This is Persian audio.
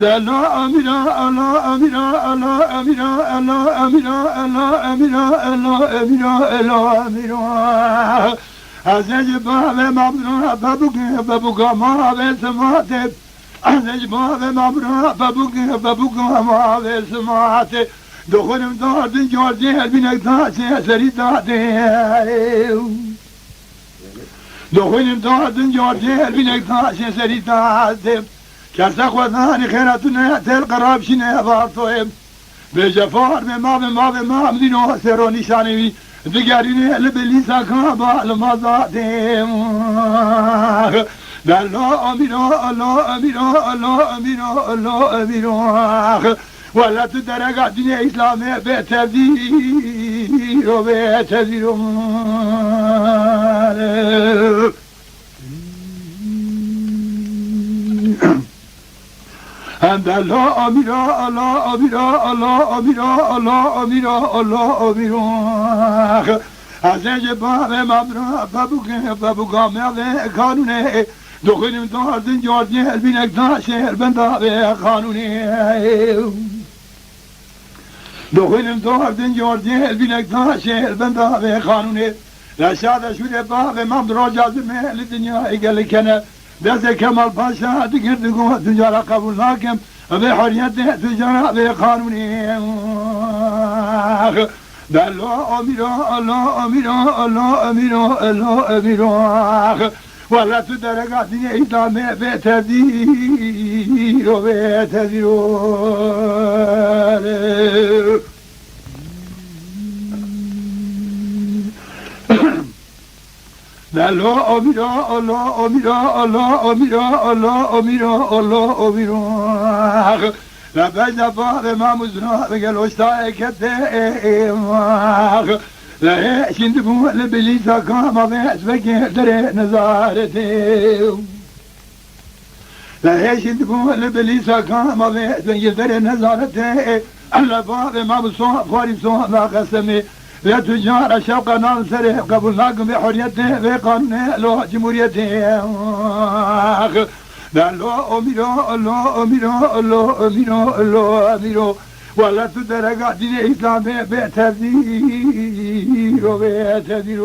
لا أميرا ألا أميرا ألا أميرا ألا أميرا ألا أميرا ألا أميرا ألا أميرا أزج باب مبرا بابوك ما بسمات أزج باب مبرا بابوك ما بسمات دخلم داد جوردي بينك داد سري داد دخلم داد جوردي بينك داد سري داد كاسا خواني خيراتنا تل قراب شنو بارتوهم بجفار ما مدينو سيرو نشاني دقاريني لبلي ساكابا المزادم لا أميرو الله أميرو الله أميرو الله أميرو ولا تدرك دين إسلامي بتبديل وبتبديل أنت الله أميرا الله أميرا الله أميرا الله أميرا الله أميرا أزج باب مبرا بابوك ما قانوني دخلم دارد جوردي بينك داشر بندا قانوني دخلم دارد جوردي بينك داشر بندا قانوني لا شاد شو باب مبرا جازمه للدنيا قال كنا دست کمال پاشا دگردگو تجارة قبول ناکم به حریت تجارة به قانونی دلو أميرا الله أميرا الله أميرا الله أميرا ولا تدرك دين إسلام بتبديل وبتبديل لا أميرا الله أميرا الله أميرا الله أميرا الله أميرا لا بجد باب ما مزنا بقل وشتاي كتيم لا هيش ندبو لبليسا كاما بيس بقل دري نزارتي لا هيش ندبو لبليسا كاما بيس بقل دري نزارتي لا باب ما مصوح فاري صوح ما قسمي لا تجار شوق ناصر قبل ناقم بحريته بقانون لو جمهوريته لا لو أميرو الله أميرو الله أميرو الله أميرو ولا تدرك دين الإسلام بتبديل وبتبديل